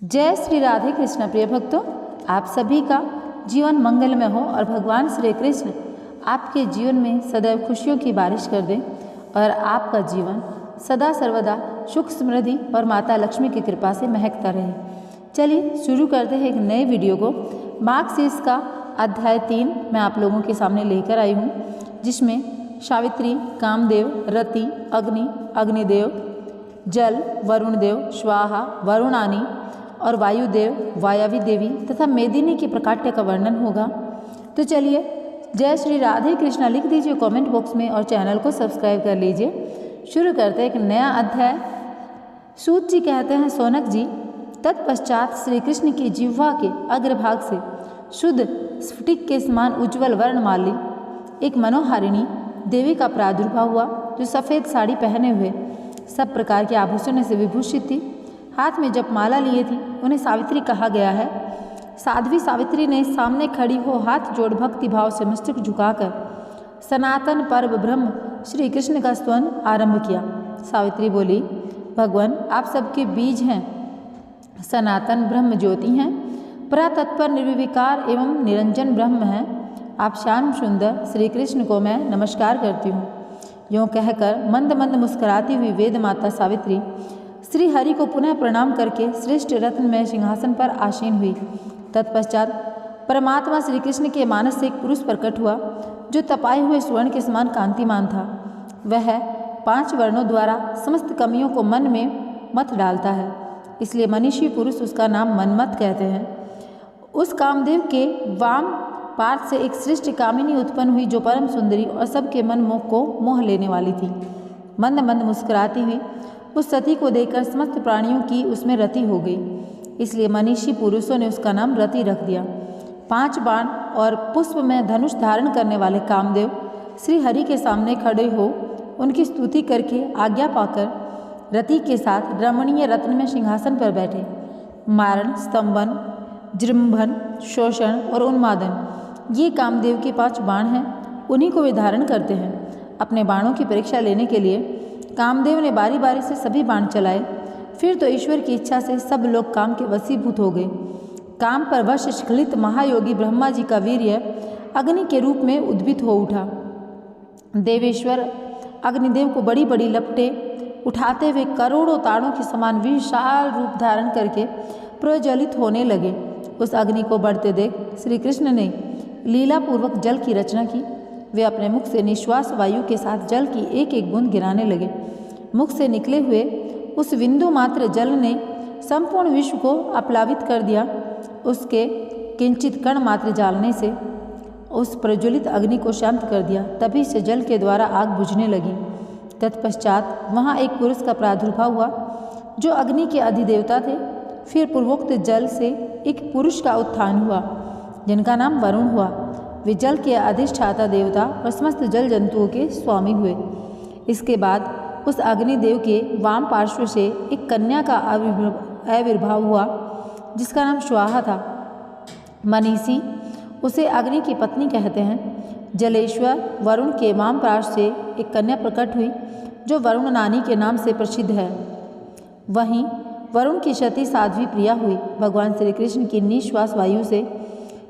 जय श्री राधे कृष्ण। प्रिय भक्तों, आप सभी का जीवन मंगलमय हो और भगवान श्री कृष्ण आपके जीवन में सदैव खुशियों की बारिश कर दें और आपका जीवन सदा सर्वदा सुख समृद्धि और माता लक्ष्मी की कृपा से महकता रहे। चलिए शुरू करते हैं एक नए वीडियो को। मार्गशीर्ष का अध्याय 3 मैं आप लोगों के सामने लेकर आई हूँ, जिसमें सावित्री, कामदेव, रति, अग्नि, अग्निदेव, जल, वरुण देव, स्वाहा, वरुणानी और वायुदेव, वायवी देवी तथा मेदिनी के प्रकाट्य का वर्णन होगा। तो चलिए, जय श्री राधे कृष्णा लिख दीजिए कमेंट बॉक्स में और चैनल को सब्सक्राइब कर लीजिए। शुरू करते हैं एक नया अध्याय। सूत जी कहते हैं, सोनक जी, तत्पश्चात श्री कृष्ण की जिह्वा के अग्रभाग से शुद्ध स्फटिक के समान उज्ज्वल वर्णमाली एक मनोहारिणी देवी का प्रादुर्भाव हुआ, जो सफ़ेद साड़ी पहने हुए सब प्रकार के आभूषणों से विभूषित थी। हाथ में जप माला लिए थी। उन्हें सावित्री कहा गया है। साध्वी सावित्री ने सामने खड़ी हो हाथ जोड़ भक्ति भाव से मस्तक झुकाकर सनातन परम ब्रह्म श्री कृष्ण का स्तवन आरंभ किया। सावित्री बोली, भगवान, आप सबके बीज हैं, सनातन ब्रह्म ज्योति हैं, परातत्पर निर्विकार एवं निरंजन ब्रह्म हैं। आप श्याम सुंदर श्री कृष्ण को मैं नमस्कार करती हूँ। यूँ कहकर मंद मंद मुस्कुराती हुई वेद माता सावित्री श्री हरि को पुनः प्रणाम करके श्रेष्ठ रत्नमय सिंहासन पर आसीन हुई। तत्पश्चात परमात्मा श्री कृष्ण के मानस से एक पुरुष प्रकट हुआ, जो तपाए हुए स्वर्ण के समान कांतिमान था। वह 5 वर्णों द्वारा समस्त कमियों को मन में मत डालता है, इसलिए मनीषी पुरुष उसका नाम मनमत कहते हैं। उस कामदेव के वाम पार्थ से एक श्रेष्ठ कामिनी उत्पन्न हुई, जो परम सुंदरी और सबके मन मोह को मोह लेने वाली थी। मंद मंद मुस्कुराती हुई उस सती को देखकर समस्त प्राणियों की उसमें रति हो गई, इसलिए मनीषी पुरुषों ने उसका नाम रति रख दिया। 5 बाण और पुष्प में धनुष धारण करने वाले कामदेव श्री हरि के सामने खड़े हो उनकी स्तुति करके आज्ञा पाकर रति के साथ रमणीय रत्न में सिंहासन पर बैठे। मारण, स्तंभन, जृंभन, शोषण और उन्मादन, ये कामदेव के 5 बाण हैं। उन्हीं को वे धारण करते हैं। अपने बाणों की परीक्षा लेने के लिए कामदेव ने बारी बारी से सभी बाण चलाए। फिर तो ईश्वर की इच्छा से सब लोग काम के वशीभूत हो गए। काम पर वश स्खलित महायोगी ब्रह्मा जी का वीर्य अग्नि के रूप में उद्भित हो उठा। देवेश्वर अग्निदेव को बड़ी बड़ी लपटें उठाते हुए करोड़ों तारों के समान विशाल रूप धारण करके प्रज्वलित होने लगे। उस अग्नि को बढ़ते देख श्री कृष्ण ने लीलापूर्वक जल की रचना की। वे अपने मुख से निश्वास वायु के साथ जल की एक एक बूंद गिराने लगे। मुख से निकले हुए उस बिंदु मात्र जल ने संपूर्ण विश्व को अप्लावित कर दिया। उसके किंचित कण मात्र जालने से उस प्रज्वलित अग्नि को शांत कर दिया। तभी से जल के द्वारा आग बुझने लगी। तत्पश्चात वहाँ एक पुरुष का प्रादुर्भाव हुआ, जो अग्नि के अधिदेवता थे। फिर पूर्वोक्त जल से एक पुरुष का उत्थान हुआ, जिनका नाम वरुण हुआ। वे जल के अधिष्ठाता देवता और समस्त जल जंतुओं के स्वामी हुए। इसके बाद उस अग्निदेव के वाम पार्श्व से एक कन्या का आविर्भाव हुआ, जिसका नाम स्वाहा था। मनीषी उसे अग्नि की पत्नी कहते हैं। जलेश्वर वरुण के वाम पार्श्व से एक कन्या प्रकट हुई, जो वरुण नानी के नाम से प्रसिद्ध है। वहीं वरुण की सती साध्वी प्रिया हुई। भगवान श्री कृष्ण की निश्वास वायु से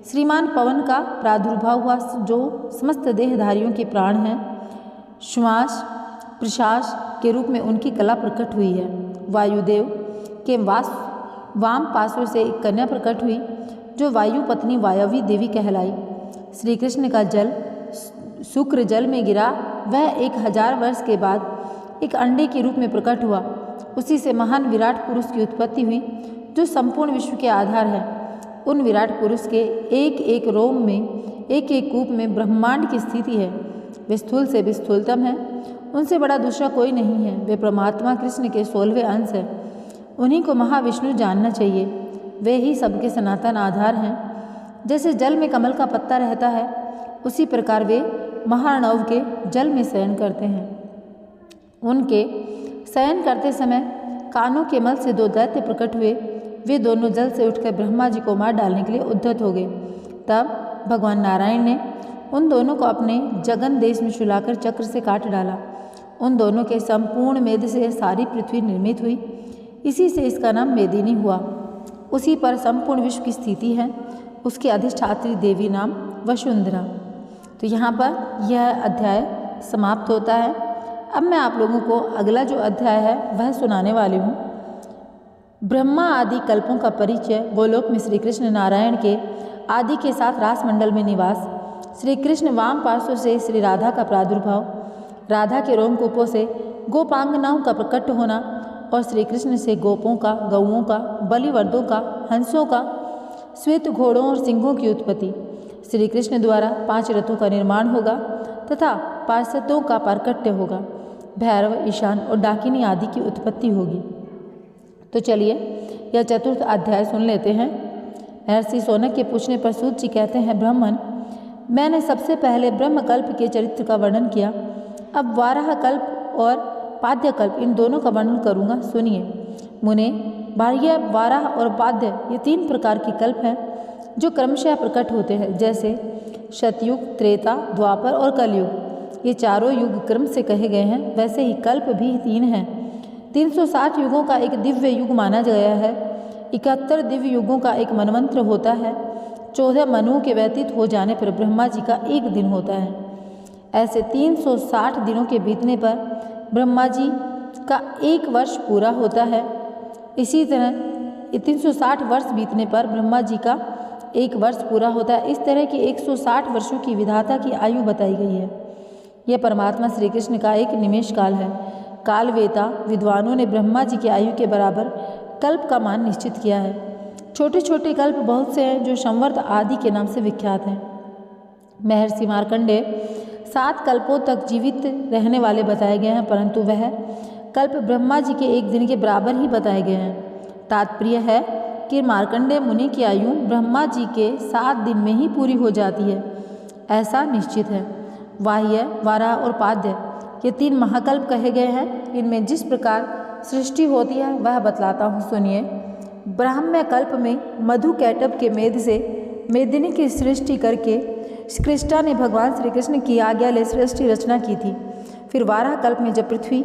श्रीमान पवन का प्रादुर्भाव हुआ, जो समस्त देहधारियों के प्राण हैं। श्वास प्रश्वास के रूप में उनकी कला प्रकट हुई है। वायुदेव के वाम पार्श्व से एक कन्या प्रकट हुई, जो वायु पत्नी वायवी देवी कहलाई। श्री कृष्ण का जल शुक्र जल में गिरा। वह 1000 वर्ष के बाद एक अंडे के रूप में प्रकट हुआ। उसी से महान विराट पुरुष की उत्पत्ति हुई, जो संपूर्ण विश्व के आधार है। उन विराट पुरुष के एक एक रोम में, एक एक कूप में ब्रह्मांड की स्थिति है। वे स्थूल से भी स्थूलतम है। उनसे बड़ा दूसरा कोई नहीं है। वे परमात्मा कृष्ण के 16वें अंश हैं। उन्हीं को महाविष्णु जानना चाहिए। वे ही सबके सनातन आधार हैं। जैसे जल में कमल का पत्ता रहता है, उसी प्रकार वे महार्णव के जल में शयन करते हैं। उनके शयन करते समय कानों के मल से 2 दैत्य प्रकट हुए। वे दोनों जल से उठकर ब्रह्मा जी को मार डालने के लिए उद्यत हो गए। तब भगवान नारायण ने उन दोनों को अपने जगन देश में सुलाकर चक्र से काट डाला। उन दोनों के संपूर्ण मेद से सारी पृथ्वी निर्मित हुई। इसी से इसका नाम मेदिनी हुआ। उसी पर संपूर्ण विश्व की स्थिति है। उसकी अधिष्ठात्री देवी नाम वसुंधरा। तो यहाँ पर यह अध्याय समाप्त होता है। अब मैं आप लोगों को अगला जो अध्याय है वह सुनाने वाली हूँ। ब्रह्मा आदि कल्पों का परिचय, गोलोक में श्री कृष्ण नारायण के आदि के साथ रासमंडल में निवास, श्री कृष्ण वाम पार्श्व से श्री राधा का प्रादुर्भाव, राधा के रोमकूपों से गोपांगनाओं का प्रकट होना और श्री कृष्ण से गोपों का, गौओं का, बलिवर्दों का, हंसों का, श्वेत घोड़ों और सिंहों की उत्पत्ति, श्री कृष्ण द्वारा 5 रथों का निर्माण होगा तथा पार्षदों का प्राकट्य होगा, भैरव, ईशान और डाकिनी आदि की उत्पत्ति होगी। तो चलिए यह चतुर्थ अध्याय सुन लेते हैं। महर्षि शौनक के पूछने पर सूत जी कहते हैं, ब्राह्मण, मैंने सबसे पहले ब्रह्मकल्प के चरित्र का वर्णन किया। अब वाराह कल्प और पाद्य कल्प, इन दोनों का वर्णन करूँगा, सुनिए। मुने, बाह्य, वाराह और पाद्य, ये 3 प्रकार के कल्प हैं जो क्रमशः प्रकट होते हैं, जैसे सतयुग, त्रेता, द्वापर और कलयुग। ये चारों युग क्रम से कहे गए हैं। वैसे ही कल्प भी 3 हैं। 360 युगों का एक दिव्य युग माना गया है। 71 दिव्य युगों का एक मनवंत्र होता है। 14 मनुओं के व्यतीत हो जाने पर ब्रह्मा जी का एक दिन होता है। ऐसे 360 दिनों के बीतने पर ब्रह्मा जी का 1 वर्ष पूरा होता है। इसी तरह 360 वर्ष बीतने पर ब्रह्मा जी का 1 वर्ष पूरा होता है। इस तरह की 160 वर्षों की विधाता की आयु बताई गई है। यह परमात्मा श्री कृष्ण का एक निमेष काल है। कालवेता विद्वानों ने ब्रह्मा जी की आयु के बराबर कल्प का मान निश्चित किया है। छोटे छोटे कल्प बहुत से हैं जो संवर्त आदि के नाम से विख्यात हैं। महर्षि मार्कंडेय 7 कल्पों तक जीवित रहने वाले बताए गए हैं, परंतु वह कल्प ब्रह्मा जी के एक दिन के बराबर ही बताए गए हैं। तात्पर्य है कि मार्कंडेय मुनि की आयु ब्रह्मा जी के 7 दिन में ही पूरी हो जाती है, ऐसा निश्चित है। वाह्य, वाराह और पाद्य, ये 3 महाकल्प कहे गए हैं। इनमें जिस प्रकार सृष्टि होती है वह बतलाता हूँ, सुनिए। ब्राह्मण्य कल्प में मधु कैटभ के मेद से मेदिनी की सृष्टि करके कृष्णा ने भगवान श्री कृष्ण की आज्ञा ले सृष्टि रचना की थी। फिर वाराह कल्प में जब पृथ्वी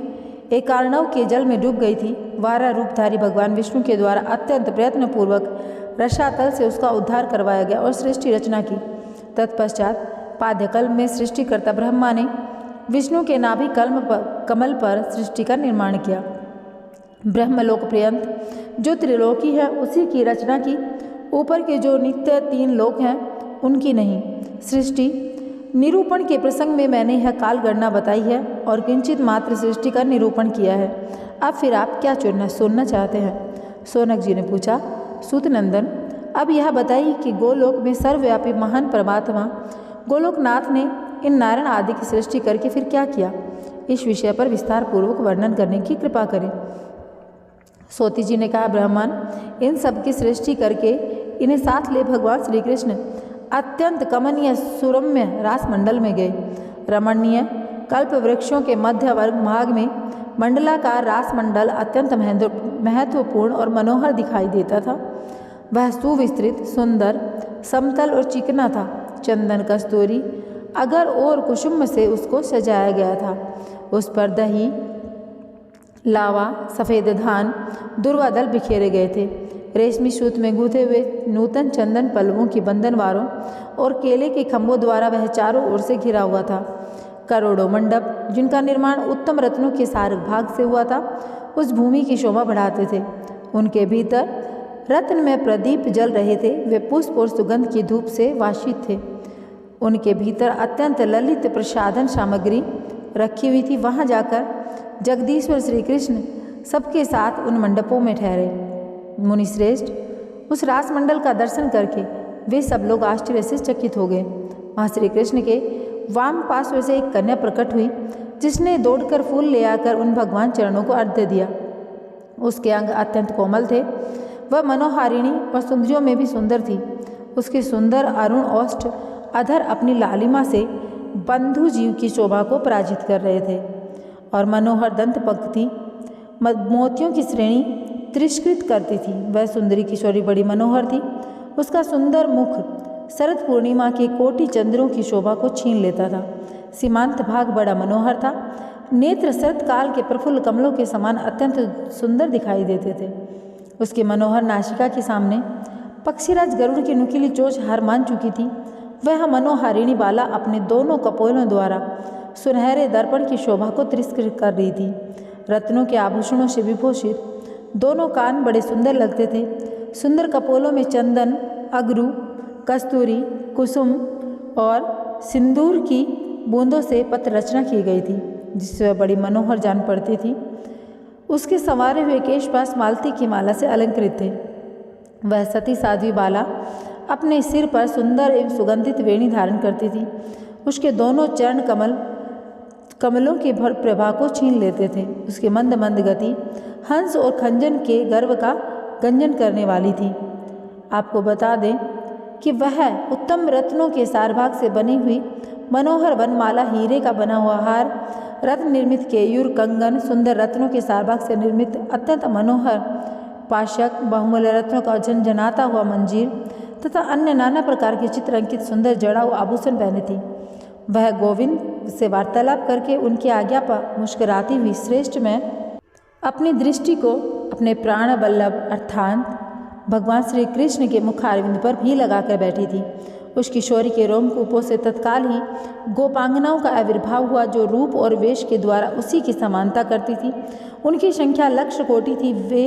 एकार्णव के जल में डूब गई थी, वाराह रूपधारी भगवान विष्णु के द्वारा अत्यंत प्रयत्नपूर्वक रसातल से उसका उद्धार करवाया गया और सृष्टि रचना की। तत्पश्चात पाद्यकल्प में सृष्टिकर्ता ब्रह्मा ने विष्णु के नाभि कमल पर सृष्टि का निर्माण किया। ब्रह्मलोक पर्यंत जो त्रिलोकी है उसी की रचना की। ऊपर के जो नित्य 3 लोक हैं उनकी नहीं। सृष्टि निरूपण के प्रसंग में मैंने यह काल गणना बताई है और किंचित मात्र सृष्टि का निरूपण किया है। अब फिर आप क्या सुनना चाहते हैं? शौनक जी ने पूछा, सूतनंदन, अब यह बताइए कि गोलोक में सर्वव्यापी महान परमात्मा गोलोकनाथ ने इन नारायण आदि की सृष्टि करके फिर क्या किया? इस विषय पर विस्तार पूर्वक वर्णन करने की कृपा करें। सोती जी ने कहा, ब्राह्मण, इन सब की सृष्टि करके इन्हें साथ ले भगवान श्री कृष्ण अत्यंत कमनीय सुरम्य रासमंडल में गए। रमणीय कल्प वृक्षों के मध्य वर्ग भाग में मंडलाकार रासमंडल अत्यंत महत्वपूर्ण और मनोहर दिखाई देता था। वह सुविस्तृत, सुंदर, समतल और चिकना था। चंदन, कस्तूरी, अगर और कुसुम से उसको सजाया गया था। उस पर दही, लावा, सफ़ेद धान, दुर्वा दल बिखेरे गए थे। रेशमी सूत में गूंथे हुए नूतन चंदन पल्लवों की बंधनवारों और केले के खंभों द्वारा वह चारों ओर से घिरा हुआ था। करोड़ों मंडप, जिनका निर्माण उत्तम रत्नों के सारक भाग से हुआ था, उस भूमि की शोभा बढ़ाते थे। उनके भीतर रत्न में प्रदीप जल रहे थे। वे पुष्प और सुगंध की धूप से वासित थे। उनके भीतर अत्यंत ललित प्रसाधन सामग्री रखी हुई थी। वहाँ जाकर जगदीश्वर श्री कृष्ण सबके साथ उन मंडपों में ठहरे। मुनिश्रेष्ठ, उस रासमंडल का दर्शन करके वे सब लोग आश्चर्य से चकित हो गए। वहाँ श्री कृष्ण के वाम पार्श्व से एक कन्या प्रकट हुई, जिसने दौड़कर फूल ले आकर उन भगवान चरणों को अर्घ्य दिया। उसके अंग अत्यंत कोमल थे। वह मनोहारिणी और सुंदरियों में भी सुंदर थी। उसके सुंदर अरुण ओष्ठ अधर अपनी लालिमा से बंधु जीव की शोभा को पराजित कर रहे थे और मनोहर दंत पंक्ति मोतियों की श्रेणी तिरस्कृत करती थी। वह सुंदरी किशोरी बड़ी मनोहर थी। उसका सुंदर मुख शरद पूर्णिमा के कोटि चंद्रों की शोभा को छीन लेता था। सीमांत भाग बड़ा मनोहर था। नेत्र शरद काल के प्रफुल्ल कमलों के समान अत्यंत सुंदर दिखाई देते थे। उसके मनोहर नासिका के सामने पक्षीराज गरुड़ की नुकीली चोंच हार मान चुकी थी। वह मनोहारिणी बाला अपने दोनों कपोलों द्वारा सुनहरे दर्पण की शोभा को तिरस्कृत कर रही थी। रत्नों के आभूषणों से विभूषित दोनों कान बड़े सुंदर लगते थे। सुंदर कपोलों में चंदन, अगरू, कस्तूरी, कुसुम और सिंदूर की बूंदों से पत्र रचना की गई थी, जिससे वह बड़ी मनोहर जान पड़ती थी। उसके संवारे हुए केशपाश मालती की माला से अलंकृत थे। वह सती साध्वी बाला अपने सिर पर सुंदर एवं सुगंधित वेणी धारण करती थी। उसके दोनों चरण कमलों की प्रभा को छीन लेते थे। उसकी मंद मंद गति हंस और खंजन के गर्व का गंजन करने वाली थी। आपको बता दें कि वह उत्तम रत्नों के सारभाग से बनी हुई मनोहर वनमाला, हीरे का बना हुआ हार, रत्न निर्मित केयूर, कंगन, सुंदर रत्नों के सारभाग से निर्मित अत्यंत मनोहर पाशक, बहुमूल्य रत्नों का झनझनाता हुआ मंजीर तथा अन्य नाना प्रकार के चित्र अंकित सुंदर जड़ाऊ आभूषण पहने थी। वह गोविंद से वार्तालाप करके उनकी आज्ञा पर मुस्कुराती हुई श्रेष्ठ में अपनी दृष्टि को अपने प्राण वल्लभ अर्थात भगवान श्री कृष्ण के मुखारविंद पर भी लगाकर बैठी थी। उस किशोरी के रोमकूपों से तत्काल ही गोपांगनाओं का आविर्भाव हुआ, जो रूप और वेश के द्वारा उसी की समानता करती थी। उनकी संख्या लक्ष कोटि थी। वे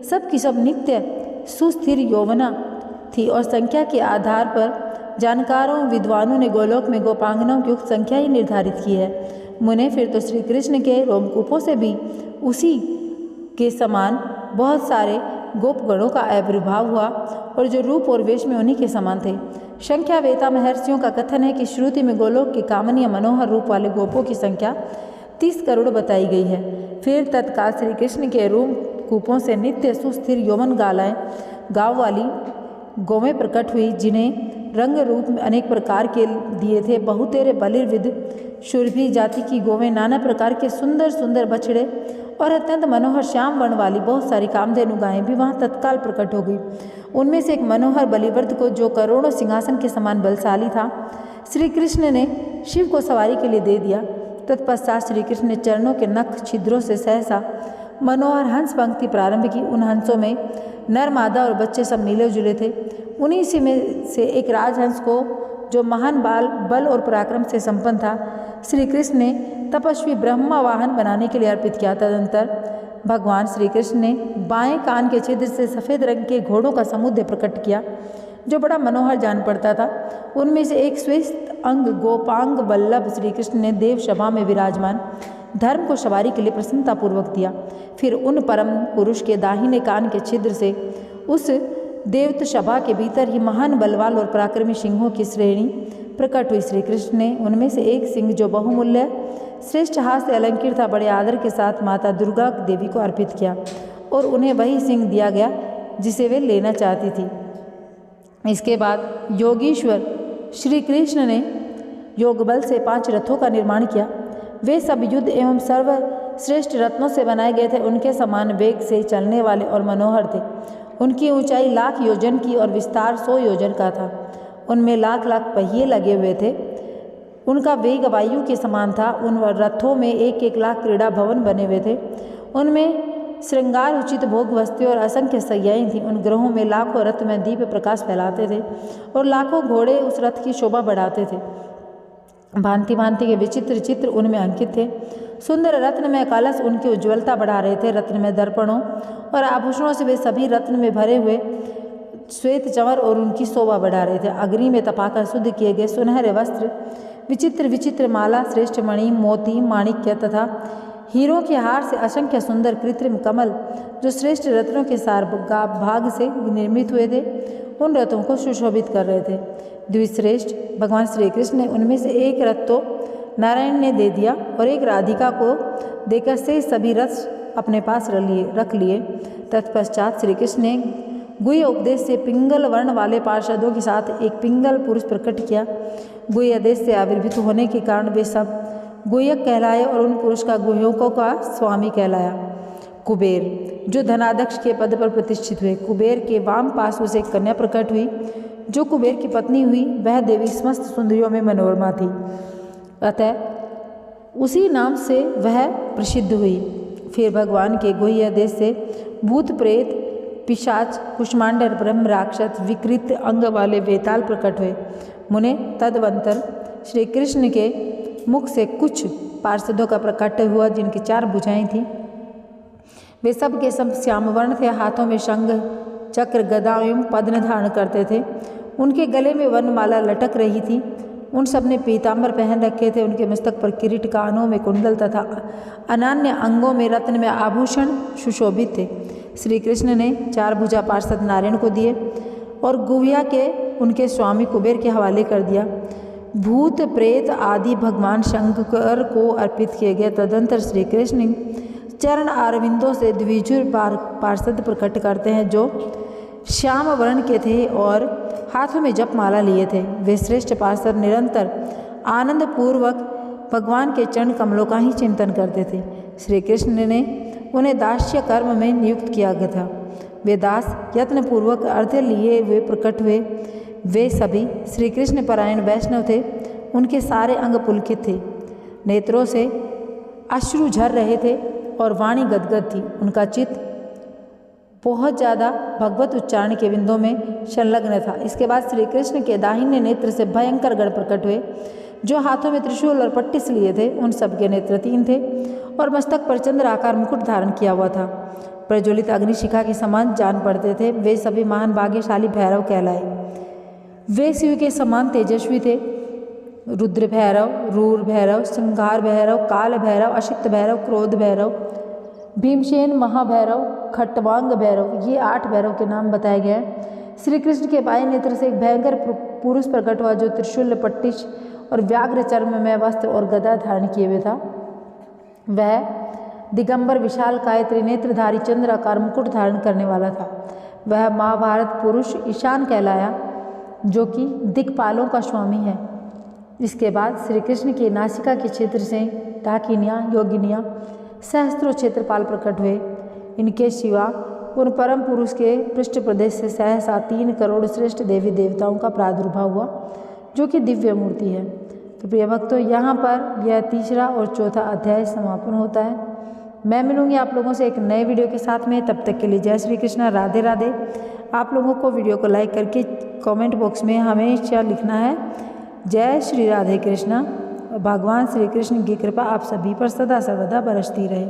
सब की सब नित्य सुस्थिर यौवना थी और संख्या के आधार पर जानकारों विद्वानों ने गोलोक में गोपांगनाओं की उक्त संख्या ही निर्धारित की है। मुने, फिर तो श्री कृष्ण के रोमकूपों से भी उसी के समान बहुत सारे गोपगणों का आविर्भाव हुआ और जो रूप और वेश में उन्हीं के समान थे। संख्या वेता महर्षियों का कथन है कि श्रुति में गोलोक के कामनीय मनोहर रूप वाले गोपों की संख्या 30 करोड़ बताई गई है। फिर तत्काल श्री कृष्ण के रोम कूपों से सुस्थिर यौवन गालाएं गाँव वाली गौवें प्रकट हुई, जिन्हें रंग रूप में अनेक प्रकार के दिए थे। बहुतेरे बलिर्विद शूरभी जाति की गौवें, नाना प्रकार के सुंदर सुंदर बछड़े और अत्यंत मनोहर श्याम वर्ण वाली बहुत सारी कामधेनु गायें भी वहाँ तत्काल प्रकट हो गई। उनमें से एक मनोहर बलिवर्द को, जो करोड़ों सिंहासन के समान बलशाली था, श्री कृष्ण ने शिव को सवारी के लिए दे दिया। तत्पश्चात श्री कृष्ण ने चरणों के नख छिद्रों से सहसा मनोहर हंस पंक्ति प्रारंभ की। उन हंसों में नर, मादा और बच्चे सब मिले जुले थे। उन्हीं से में से एक राजहंस को, जो महान बल और पराक्रम से संपन्न था, श्री कृष्ण ने तपस्वी ब्रह्मा वाहन बनाने के लिए अर्पित किया। तदंतर भगवान श्री कृष्ण ने बाएं कान के छिद्र से सफ़ेद रंग के घोड़ों का समुद्र प्रकट किया, जो बड़ा मनोहर जान पड़ता था। उनमें से एक स्वस्थ अंग गोपांग वल्लभ श्री कृष्ण ने देव सभा में विराजमान धर्म को सवारी के लिए प्रसन्नतापूर्वक दिया। फिर उन परम पुरुष के दाहिने कान के छिद्र से उस देवत सभा के भीतर ही महान बलवाल और पराक्रमी सिंहों की श्रेणी प्रकट हुई। श्री कृष्ण ने उनमें से एक सिंह, जो बहुमूल्य श्रेष्ठ हाथ से अलंकृत था, बड़े आदर के साथ माता दुर्गा देवी को अर्पित किया और उन्हें वही सिंह दिया गया जिसे वे लेना चाहती थी। इसके बाद योगीश्वर श्री कृष्ण ने योग बल से 5 रथों का निर्माण किया। वे सब युद्ध एवं सर्वश्रेष्ठ रत्नों से बनाए गए थे। उनके समान वेग से चलने वाले और मनोहर थे। उनकी ऊंचाई 1,00,000 योजन की और विस्तार 100 योजन का था। उनमें लाख लाख पहिए लगे हुए थे। उनका वेग वायु के समान था। उन रथों में 1-1 लाख क्रीड़ा भवन बने हुए थे। उनमें श्रृंगार उचित भोग वस्तुएं और असंख्य सैयाएं थीं। उन ग्रहों में लाखों रथ में दीप प्रकाश फैलाते थे और लाखों घोड़े उस रथ की शोभा बढ़ाते थे। भांति भांति के विचित्र चित्र उनमें अंकित थे। सुंदर रत्न में कलश उनकी उज्ज्वलता बढ़ा रहे थे। रत्न में दर्पणों और आभूषणों से वे सभी रत्न में भरे हुए श्वेत चंवर और उनकी शोभा बढ़ा रहे थे। अग्नि में तपाकर शुद्ध किए गए सुनहरे वस्त्र, विचित्र विचित्र माला, श्रेष्ठ मणि, मोती, माणिक्य तथा हीरों के हार से असंख्य सुंदर कृत्रिम कमल, जो श्रेष्ठ रत्नों के सार भाग से निर्मित हुए थे, उन रथों को सुशोभित कर रहे थे। द्विश्रेष्ठ भगवान श्री कृष्ण ने उनमें से एक रथ तो नारायण ने दे दिया और एक राधिका को देकर से सभी रथ अपने पास रख लिए। तत्पश्चात श्री कृष्ण ने गुह्य उपदेश से पिंगल वर्ण वाले पार्षदों के साथ एक पिंगल पुरुष प्रकट किया। गुह्य देश से आविर्भूत होने के कारण वे सब गुह्यक कहलाए और उन पुरुष का गुह्यों का स्वामी कहलाया। कुबेर, जो धनाध्यक्ष के पद पर प्रतिष्ठित हुए। कुबेर के वाम पास उसे एक कन्या प्रकट हुई, जो कुबेर की पत्नी हुई। वह देवी समस्त सुंदरियों में मनोरमा थी, अतः उसी नाम से वह प्रसिद्ध हुई। फिर भगवान के गुह्य देश से भूत प्रेत पिशाच, कुष्मांडर, ब्रह्म राक्षस, विकृत अंग वाले वेताल प्रकट हुए। मुने तदवंतर श्री कृष्ण के मुख से कुछ पार्षदों का प्रकट हुआ जिनकी 4 भुजाएं थीं। वे सब के सब श्यामवर्ण थे, हाथों में शंख, चक्र, गदा एवं पद्म धारण करते थे। उनके गले में वनमाला लटक रही थी। उन सब ने पीताम्बर पहन रखे थे। उनके मस्तक पर किरीट, कानों में कुंडल तथा अनन्य अंगों में रत्न में आभूषण सुशोभित थे। श्री कृष्ण ने 4 भुजा पार्षद नारायण को दिए और गुहिया के उनके स्वामी कुबेर के हवाले कर दिया। भूत प्रेत आदि भगवान शंकर को अर्पित किए गए। तदंतर श्री कृष्ण चरण अरविंदों से द्विजूर पार्षद प्रकट करते हैं जो श्याम वर्ण के थे और हाथों में जप माला लिए थे। वे श्रेष्ठ पार्षद निरंतर आनंद पूर्वक भगवान के चरण कमलों का ही चिंतन करते थे। श्री कृष्ण ने उन्हें दास्य कर्म में नियुक्त किया गया था। वे दास यत्न पूर्वक अर्घ लिए हुए प्रकट हुए। वे सभी श्री कृष्ण परायण वैष्णव थे। उनके सारे अंग पुलकित थे, नेत्रों से अश्रु झर रहे थे और वाणी गदगद थी। उनका चित्त बहुत ज़्यादा भगवत उच्चारण के बिंदों में संलग्न था। इसके बाद श्री कृष्ण के दाहिने नेत्र से भयंकर गण प्रकट हुए जो हाथों में त्रिशूल और पट्टिस लिए थे। उन सब के नेत्र 3 थे और मस्तक पर चंद्र आकार मुकुट धारण किया हुआ था। प्रज्वलित अग्निशिखा के समान जान पड़ते थे। वे सभी महान भाग्यशाली भैरव कहलाए। वे शिव के समान तेजस्वी थे। रुद्र भैरव, रूर भैरव, संहार भैरव, काल भैरव, अशित भैरव, क्रोध भैरव, भीमसेन महाभैरव, खट्वांग भैरव, ये 8 भैरव के नाम बताए गए हैं। श्री कृष्ण के बाएं नेत्र से एक भयंकर पुरुष प्रकट हुआ जो त्रिशूल, पट्टिश और व्याघ्र चर्म में वस्त्र और गदा धारण किए हुए था। वह दिगंबर विशालकाय त्रिनेत्रधारी चंद्राकार मुकुट धारण करने वाला था। वह महाभारत पुरुष ईशान कहलाया जो कि दिक्पालों का स्वामी है। इसके बाद श्री कृष्ण की नासिका के क्षेत्र से डाकिनियाँ, योगिनियाँ, सहस्त्रों क्षेत्रपाल प्रकट हुए। इनके सिवा उन परम पुरुष के पृष्ठ प्रदेश से सहसा 3 करोड़ श्रेष्ठ देवी देवताओं का प्रादुर्भाव हुआ जो कि दिव्य मूर्ति है। तो प्रिय भक्तों, यहाँ पर यह 3रा और 4था अध्याय समापन होता है। मैं मिलूंगी आप लोगों से एक नए वीडियो के साथ में। तब तक के लिए जय श्री कृष्ण, राधे राधे। आप लोगों को वीडियो को लाइक करके कमेंट बॉक्स में हमेशा लिखना है जय श्री राधे कृष्ण। भगवान श्री कृष्ण की कृपा आप सभी पर सदा सर्वदा बरसती रहे।